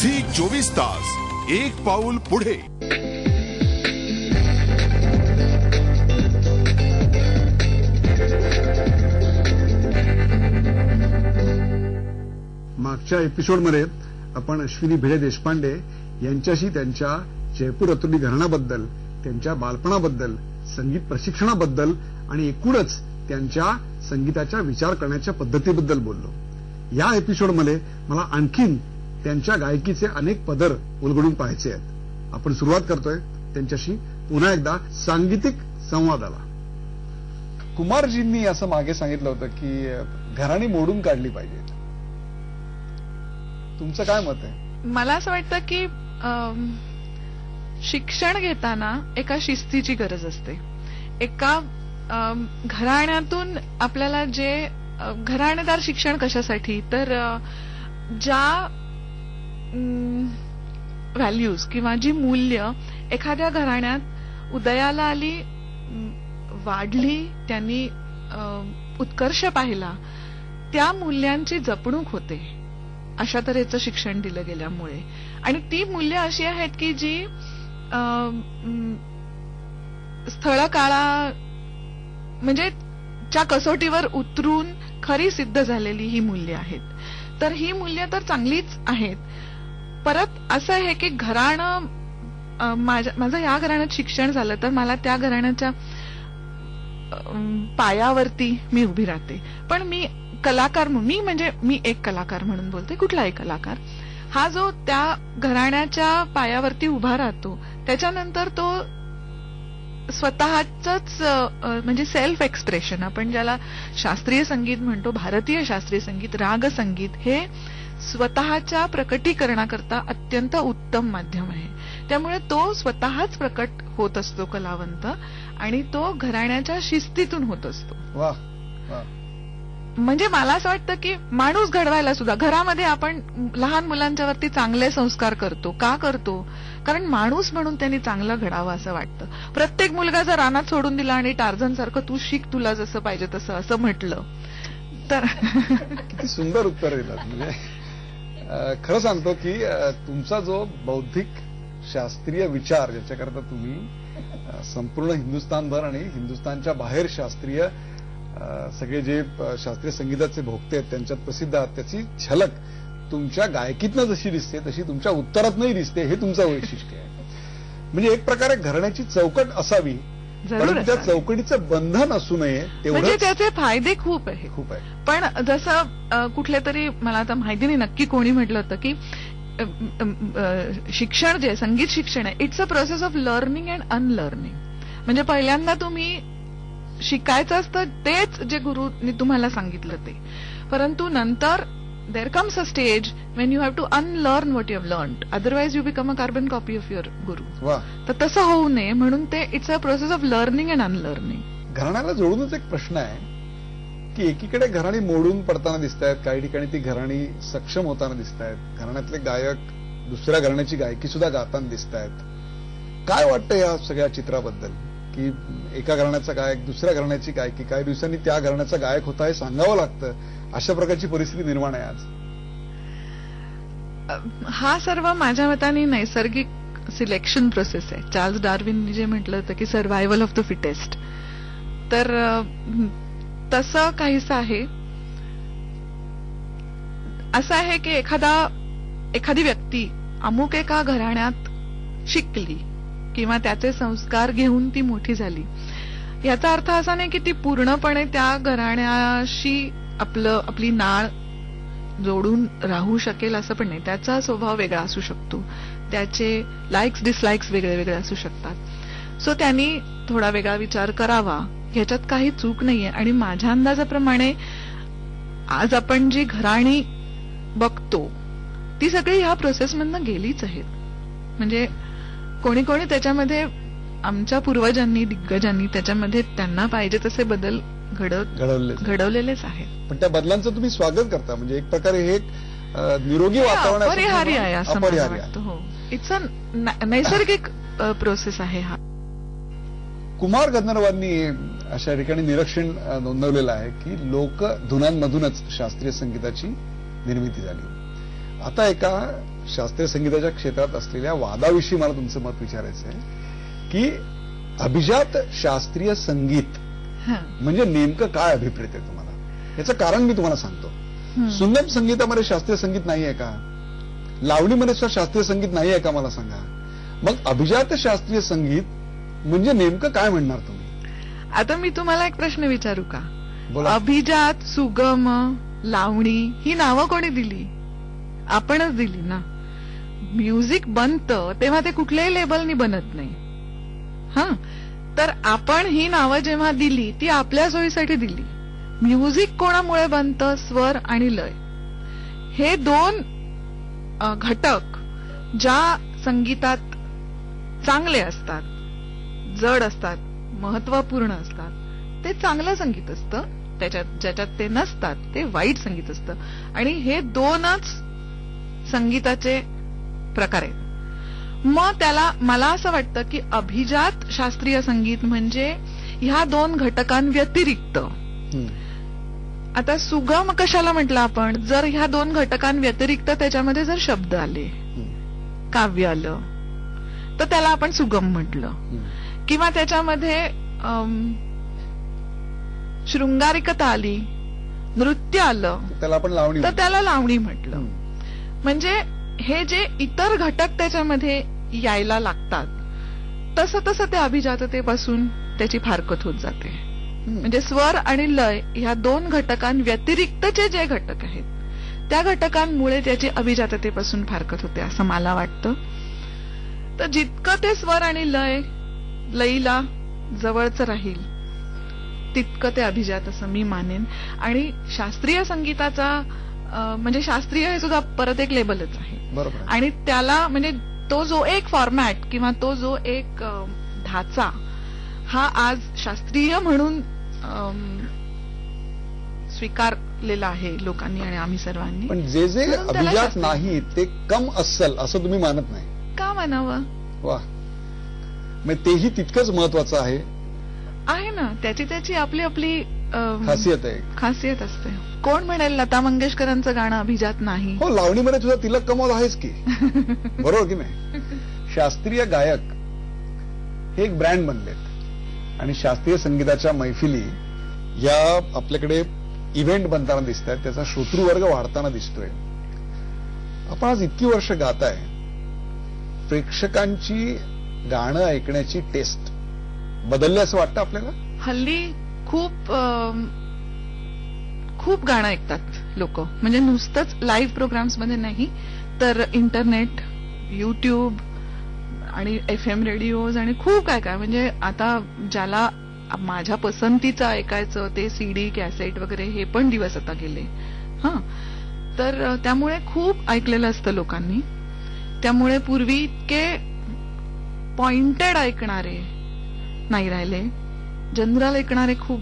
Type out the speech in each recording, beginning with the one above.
झी24 एक पाऊल पुढे. मागच्या एपिसोडमध्ये आपण अश्विनी भिडे देशपांडे यांच्याशी त्यांच्या जयपूर रतुडी घराण्याबद्दल, त्यांच्या बालपणाबद्दल, संगीत प्रशिक्षणाबद्दल आणि एकूणच त्यांच्या संगीताच्या विचार करण्याच्या पद्धतीबद्दल बोललो. या एपिसोडमध्ये मला आणखीन त्यांच्या गायकीचे अनेक पदर उलगडून पाहायचे आहेत. आपण सुरुवात करतोय त्यांच्याशी पुन्हा एकदा सांगीतिक संवादाला. कुमारजींनी असं मागे सांगितलं होतं की घराणी मोडून काढली पाहिजे. तुमचं काय मत आहे? मला असं वाटतं की शिक्षण घेताना एका शिस्तीची गरज असते. एका घराण्यातून आपल्याला जे घराणेदार शिक्षण कशासाठी, तर ज्या व्हॅल्यूज किंवा जी मूल्य एखाद्या घराण्यात उदयाला आली, वाढली, त्यांनी उत्कर्ष पाहिला, त्या मूल्यांची जपणूक होते अशा तऱ्हेचं शिक्षण दिलं गेल्यामुळे. आणि ती मूल्य अशी आहेत की जी स्थळ काळा म्हणजे च्या कसोटीवर उतरून खरी सिद्ध झालेली ही मूल्य आहेत. तर ही मूल्य तर चांगलीच आहेत. परत असं आहे की घराणं, माझं या घराण्यात शिक्षण झालं तर मला त्या घराण्याच्या पायावरती मी उभी राहते. पण मी कलाकार म्हणून, मी एक कलाकार म्हणून बोलते, कुठलाही कलाकार हा जो त्या घराण्याच्या पायावरती उभा राहतो त्याच्यानंतर तो स्वतःच म्हणजे सेल्फ एक्सप्रेशन, आपण ज्याला शास्त्रीय संगीत म्हणतो, भारतीय शास्त्रीय संगीत, राग संगीत, हे स्वतःच्या प्रकटीकरणाकरता अत्यंत उत्तम माध्यम आहे. त्यामुळे तो स्वतःच प्रकट होत असतो कलावंत, आणि तो घराण्याच्या शिस्तीतून होत असतो. वाह. म्हणजे मला असं वाटतं की माणूस घडवायला सुद्धा घरामध्ये आपण लहान मुलांच्या वरती चांगले संस्कार करतो. का करतो? कारण माणूस म्हणून त्यांनी चांगलं घडावं असं वाटतं. प्रत्येक मुलगा जर रानात सोडून दिला आणि टार्झन सारखं तू शिक, तुला जसं पाहिजे तसं असं म्हटलं तर किती सुंदर उत्तर दिलं. म्हणजे खरं सांगतो की तुमचा जो बौद्धिक शास्त्रीय विचार, ज्याच्याकरता तुम्ही संपूर्ण हिंदुस्थानभर आणि हिंदुस्थानच्या बाहेर शास्त्रीय सगळे जे शास्त्रीय संगीताचे भोक्ते आहेत त्यांच्यात प्रसिद्ध आहात, त्याची झलक तुमच्या गायकीतनं जशी दिसते तशी तुमच्या उत्तरातनंही दिसते. हे तुमचं वैशिष्ट्य आहे. म्हणजे एक प्रकारे घराण्याची चौकट असावी, पण त्या चौकटीचं बंधन असू नये. म्हणजे त्याचे फायदे खूप आहे. पण जसं कुठले तरी, मला आता माहिती नाही नक्की कोणी म्हटलं होतं की शिक्षण जे संगीत शिक्षण आहे, it's a process of learning and unlearning. म्हणजे पहिल्यांदा तुम्ही शिकायचं असतं तेच जे गुरुनी तुम्हाला सांगितलं ते, परंतु नंतर there comes a stage when you have to unlearn what you have learned, otherwise you become a carbon copy of your guru. तर तसं होऊ नये म्हणून ते it's a process of learning and unlearning. घराण्याला जोडूनच एक प्रश्न आहे की एकीकडे घराणी मोडून पडताना दिसत आहेत, काही ठिकाणी ती घराणी सक्षम होताना दिसत आहेत, घराण्यातले गायक दुसऱ्या घराण्याची गायकी सुद्धा गाताना दिसत आहेत. काय वाटतं या सगळ्या चित्राबद्दल की एका घराण्याचा गायक दुसऱ्या घराण्याची गायकी काही दिवसांनी त्या घराण्याचा गायक होता हे सांगावं लागतं, अशा प्रकारची परिस्थिती निर्माण आहे आज? हा सर्व माझ्या मताने नैसर्गिक सिलेक्शन प्रोसेस आहे. चार्ल्स डार्विननी जे म्हटलं होतं की सर्व्हायव्हल ऑफ द फिटेस्ट, तर तसं काहीसं आहे. असं आहे की एखादी व्यक्ती अमुक एका घराण्यात शिकली किंवा त्याचे संस्कार घेऊन ती मोठी झाली, याचा अर्थ असा नाही की ती पूर्णपणे त्या घराण्याशी आपली नाळ जोडून राहू शकेल असं पण नाही. त्याचा स्वभाव वेगळा असू शकतो, त्याचे लाईक्स डिसलाईक्स वेगळे वेगळे असू शकतात. सो त्यांनी थोडा वेगळा विचार करावा, ह्याच्यात काही चूक नाहीये. आणि माझ्या अंदाजाप्रमाणे आज आपण जी घराणी बघतो ती सगळी ह्या प्रोसेसमधनं गेलीच आहेत. म्हणजे कोणी कोणी त्याच्यामध्ये, आमच्या पूर्वजांनी, दिग्गजांनी त्याच्यामध्ये त्यांना पाहिजे तसे बदल घडवलेलेच आहेत. पण त्या बदलांचं तुम्ही स्वागत करता, म्हणजे एक प्रकारे हे निरोगी वातावरण अपरिहार्य आहे असं मला वाटतं. हो, इट्स अ नैसर्गिक प्रोसेस आहे हा. कुमार गंधर्वांनी अशा ठिकाणी निरीक्षण नोंदवलेलं आहे की लोक धुनांमधूनच शास्त्रीय संगीताची निर्मिती झाली. आता एका शास्त्रीय संगीताच्या क्षेत्रात असलेल्या वादाविषयी मला तुमचं मत विचारायचं आहे की अभिजात शास्त्रीय संगीत म्हणजे नेमकं काय अभिप्रेत आहे तुम्हाला? याचं कारण मी तुम्हाला सांगतो. सुगम संगीतामध्ये शास्त्रीय संगीत नाहीये का? लावणीमध्ये शास्त्रीय संगीत नाहीये का? मला सांगा. मग अभिजात शास्त्रीय संगीत म्हणजे नेमकं काय म्हणणार तुम्ही? आता मी तुम्हाला एक प्रश्न विचारू का? बोला. अभिजात, सुगम, लावणी ही नावं कोणी दिली? आपणच दिली ना. म्युझिक बनतं तेव्हा ते कुठल्याही लेबलनी बनत नाही. तर आपण ही नावं जेव्हा दिली ती आपल्या सोयीसाठी दिली. म्युझिक कोणामुळे बनतं? स्वर आणि लय हे दोन घटक ज्या संगीतात चांगले असतात, जड असतात, महत्वपूर्ण असतात ते चांगलं संगीत असतं. ज्याच्यात ते नसतात ते वाईट संगीत असतं. आणि हे दोनच संगीताचे प्रकार आहेत. मग त्याला मला असं वाटतं की अभिजात शास्त्रीय संगीत म्हणजे ह्या दोन घटकांव्यतिरिक्त. आता सुगम कशाला म्हटलं आपण? जर ह्या दोन घटकांव्यतिरिक्त त्याच्यामध्ये जर शब्द आले, काव्य आलं तर त्याला आपण सुगम म्हटलं. किंवा त्याच्यामध्ये शृंगारिकता आली, नृत्य आलं त्याला आपण लावणी तर त्याला लावणी म्हटलं. म्हणजे हे जे इतर घटक त्याच्यामध्ये यायला लागतात तसं तसं त्या अभिजाततेपासून त्याची फारकत होत जाते. म्हणजे स्वर आणि लय ह्या दोन घटकांव्यतिरिक्तचे जे घटक आहेत त्या घटकांमुळे त्याची अभिजाततेपासून फारकत होते असं मला वाटतं. तर जितकं ते स्वर आणि लयीला जवळच राहील तितकं ते अभिजात असं मी मानेन. आणि शास्त्रीय संगीताचा म्हणजे शास्त्रीय हे सुद्धा परत एक लेबलच आहे. बरोबर. आणि त्याला म्हणजे तो जो एक फॉर्मॅट किंवा तो जो एक ढाचा हा आज शास्त्रीय म्हणून स्वीकारलेला आहे लोकांनी आणि आम्ही सर्वांनी. पण जे जे अभिजात नाही ते कम अस्सल असं तुम्ही मानत नाही का? म्हणावं. वा. मग तेही तितकंच महत्वाचं आहे ना. त्याची आपली आपली खासियत असते. कोण म्हणेल लता मंगेशकरांचं गाणं अभिजात नाही? हो, लावणीमध्ये तुझा तिलक कमाल आहेच की. बरोबर की नाही? शास्त्रीय गायक हे एक ब्रँड बनलेत आणि शास्त्रीय संगीताच्या मैफिली या आपल्याकडे इव्हेंट बनताना दिसत आहेत. त्याचा श्रोतृवर्ग वाढताना दिसतोय. आपण आज इतकी वर्ष गाताय, प्रेक्षकांची गाणं ऐकण्याची टेस्ट बदलली असं वाटतं आपल्याला? हल्ली खूप गाणं ऐकतात लोक. म्हणजे नुसतंच लाईव्ह प्रोग्राम्स मध्ये नाही तर इंटरनेट, युट्यूब आणि FM रेडिओज आणि खूप काय काय. म्हणजे आता ज्याला माझ्या पसंतीचं ऐकायचं ते CD, कॅसेट वगैरे हे पण दिवस आता गेले. तर त्यामुळे खूप ऐकलेलं असतं लोकांनी. त्यामुळे पूर्वी इतके पॉइंटेड ऐकणारे नाही राहिले, जनरल ऐकणारे खूप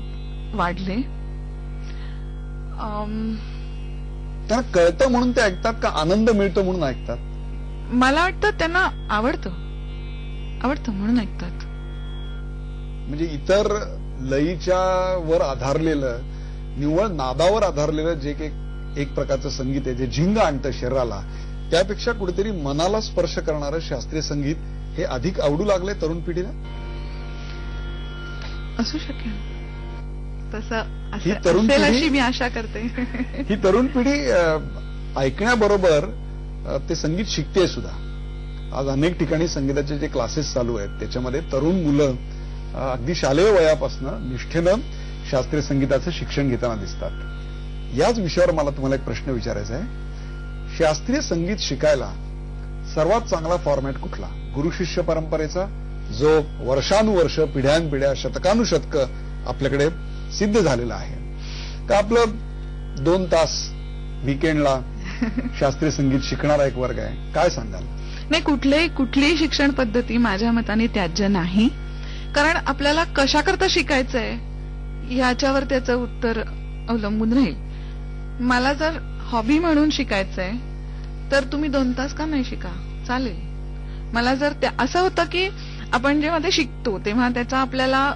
वाढले. त्यांना कळतं म्हणून ते ऐकतात का आनंद मिळतो म्हणून ऐकतात? मला वाटतं त्यांना आवडतं म्हणून ऐकतात. म्हणजे इतर लयीच्या वर आधारलेलं, निव्वळ नादावर आधारलेलं जे एक प्रकारचं संगीत आहे जे झिंग आणतं शरीराला, त्यापेक्षा कुठेतरी मनाला स्पर्श करणारं शास्त्रीय संगीत हे अधिक आवडू लागले तरुण पिढीला? असू शकेल तसं असेल अशी मी आशा करते. ही तरुण पिढी ऐकण्याबरोबर ते संगीत शिकते सुद्धा. आज अनेक ठिकाणी संगीताचे जे क्लासेस चालू आहेत त्याच्यामध्ये तरुण मुलं अगदी शालेय वयापासून निष्ठेनं शास्त्रीय संगीताचं शिक्षण घेताना दिसतात. याच विषयावर मला तुम्हाला एक प्रश्न विचारायचा आहे. शास्त्रीय संगीत शिकायला सर्वात चांगला फॉर्मॅट कुठला? गुरु शिष्य परंपरेचा जो वर्षानुवर्ष, पिढ्यानपिढ्या, शतकानुशतकं आपल्याकडे सिद्ध झालेला आहे, का आपलं 2 तास वीकेंडला शास्त्रीय संगीत शिकणारा एक वर्ग आहे? काय सांगाल? नाही, कुठलीही शिक्षण पद्धती माझ्या मताने त्याज्य नाही. कारण आपल्याला कशाकरता शिकायचंय ह्याच्यावर त्याचं उत्तर अवलंबून राहील. मला जर हॉबी म्हणून शिकायचंय तर तुम्ही 2 तास का नाही शिका, चालेल. मला जर असं होतं की आपण जेव्हा ते शिकतो तेव्हा त्याचा आपल्याला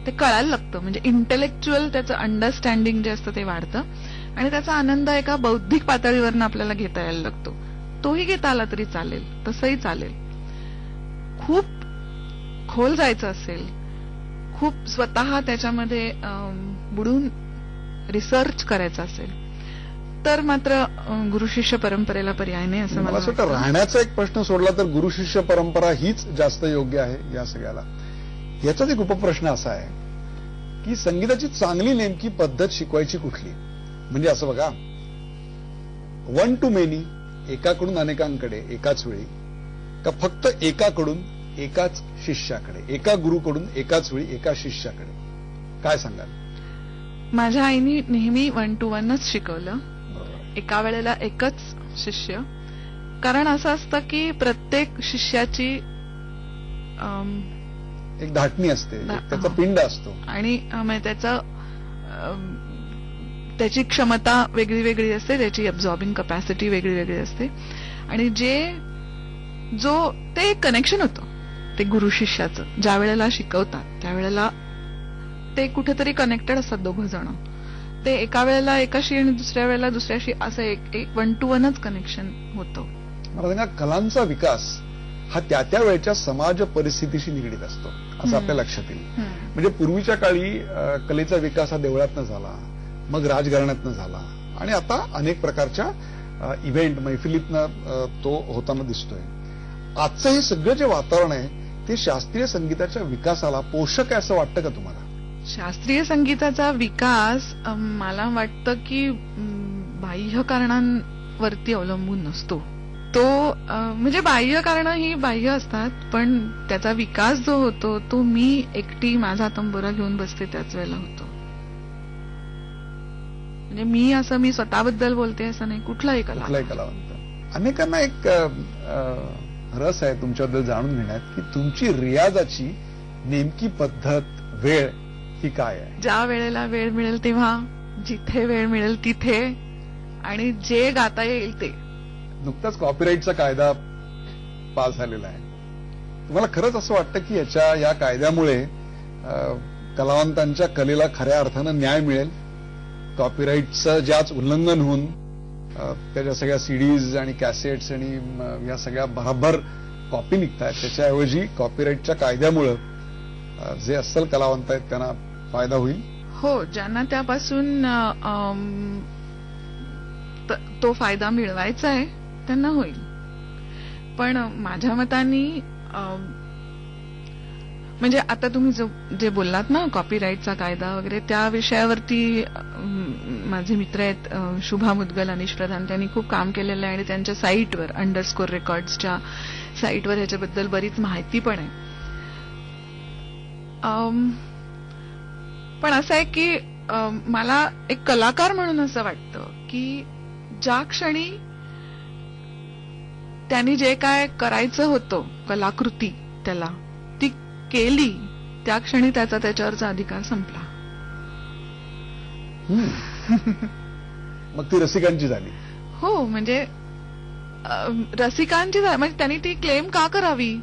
ते कळायला लागतं. म्हणजे इंटेलेक्च्युअल त्याचं अंडरस्टँडिंग जे असतं ते वाढतं आणि त्याचा आनंद एका बौद्धिक पातळीवरनं आपल्याला घेता यायला लागतो. तोही घेता आला तरी चालेल, तसंही चालेल. खूप खोल जायचं असेल, खूप स्वतः त्याच्यामध्ये बुडून रिसर्च करायचा असेल तर मात्र गुरु शिष्य परंपरेला पर्याय नाही असं मला वाटतं. राहण्याचा एक प्रश्न सोडला तर गुरु शिष्य परंपरा हीच जास्त योग्य आहे या सगळ्याला. याचाच एक उपप्रश्न असा आहे की संगीताची चांगली नेमकी पद्धत शिकवायची कुठली. म्हणजे असं बघा, वन टू मेनी, एकाकडून अनेकांकडे एकाच वेळी, का फक्त एकाकडून एकाच शिष्याकडे, एका गुरुकडून एकाच वेळी एका शिष्याकडे, काय सांगाल? माझ्या आईनी नेहमी 1 to 1च शिकवलं, एका वेळेला एकच शिष्य. कारण असं असतं की प्रत्येक शिष्याची एक धाटणी असते, त्याचा पिंड असतो आणि त्याची क्षमता वेगळी वेगळी असते, त्याची अब्झॉर्बिंग कपॅसिटी वेगळी वेगळी असते. आणि ते कनेक्शन होतं ते गुरु शिष्याचं. ज्या वेळेला शिकवतात त्यावेळेला ते कुठेतरी कनेक्टेड असतात दोघं जण. ते एका वेळेला एकाशी आणि दुसऱ्या वेळेला दुसऱ्याशी असं एक 1 to 1च कनेक्शन होतं. मला सांगा, कलांचा विकास हा त्या वेळच्या समाज परिस्थितीशी निगडीत असतो असं आपल्या लक्षात येईल. म्हणजे पूर्वीच्या काळी कलेचा विकास हा देवळातनं झाला, मग राजघराण्यातनं झाला आणि आता अनेक प्रकारच्या इव्हेंट मैफिलीतनं तो होताना दिसतोय. आजचं हे सगळं जे वातावरण आहे ते शास्त्रीय संगीताच्या विकासाला पोषक आहे असं वाटतं का तुम्हाला? शास्त्रीय संगीताचा विकास मला वाटतं की बाह्य कारणांवरती अवलंबून नसतो तो. म्हणजे बाह्य कारणं ही बाह्य असतात, पण त्याचा विकास जो होतो तो मी एकटी माझा तंबोरा घेऊन बसते त्याच वेळेला होतो. म्हणजे मी स्वतःबद्दल बोलते असं नाही, कुठलाही कलावंत. अनेकांना एक रस आहे तुमच्याबद्दल जाणून घेण्यात की तुमची रियाजाची नेमकी पद्धत, वेळ ही काय आहे? ज्या वेळेला वेळ मिळेल तेव्हा, जिथे वेळ मिळेल तिथे, आणि जे गाता येईल ते. नुकताच कॉपीराईटचा कायदा पास झालेला आहे. तुम्हाला खरंच असं वाटतं की या कायद्यामुळे कलावंतांच्या कलेला खऱ्या अर्थानं न्याय मिळेल? कॉपीराईटचं ज्याच उल्लंघन होऊन त्याच्या सगळ्या सीडीज आणि कॅसेट्स आणि या सगळ्या भराभर कॉपी निघतायत, त्याच्याऐवजी कॉपीराईटच्या कायद्यामुळं जे अस्सल कलावंत आहेत त्यांना फायदा होईल? हो, ज्यांना त्यापासून तो फायदा मिळवायचा आहे त्यांना होईल. पण माझ्या मताने म्हणजे आता तुम्ही जे बोललात ना कॉपीराईटचा कायदा वगैरे, त्या विषयावरती माझे मित्र आहेत शुभा मुदगल, अनिश प्रधान, त्यांनी खूप काम केलेलं आहे आणि त्यांच्या साईटवर अंडरस्कोर रेकॉर्ड्सच्या साईटवर ह्याच्याबद्दल बरीच माहिती पण आहे. पण असं आहे की मला एक कलाकार म्हणून असं वाटतं की ज्या क्षणी त्यांनी जे काय करायचं होतं कलाकृती त्याला ती केली, त्या क्षणी त्याच्यावरचा अधिकार संपला. मग ती रसिकांची झाली. हो, म्हणजे रसिकांची झाली. म्हणजे त्यांनी ती क्लेम का करावी?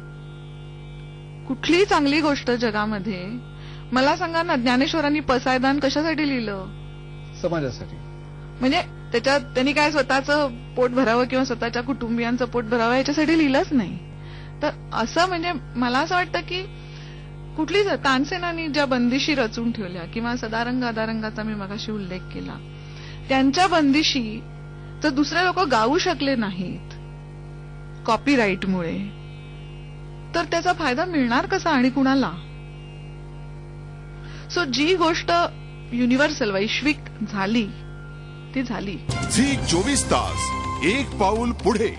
कुठलीही चांगली गोष्ट जगामध्ये, मला सांगा ना, ज्ञानेश्वरांनी पसायदान कशासाठी लिहिलं? समाजासाठी. म्हणजे त्याच्यात त्यांनी काय स्वतःचं पोट भरावं किंवा स्वतःच्या कुटुंबियांचं पोट भरावं याच्यासाठी लिहिलंच नाही. तर असं म्हणजे मला असं वाटतं की कुठलीच तानसेनांनी ज्या बंदिशी रचून ठेवल्या किंवा सदारंग अदारंगाचा मी मगाशी उल्लेख केला, त्यांच्या बंदिशी जर दुसरे लोक गाऊ शकले नाहीत कॉपीराईटमुळे, तर त्याचा फायदा मिळणार कसा आणि कुणाला? सो जी गोष्ट युनिव्हर्सल वैश्विक झाली ती झाली. झी 24 तास, एक पाऊल पुढे.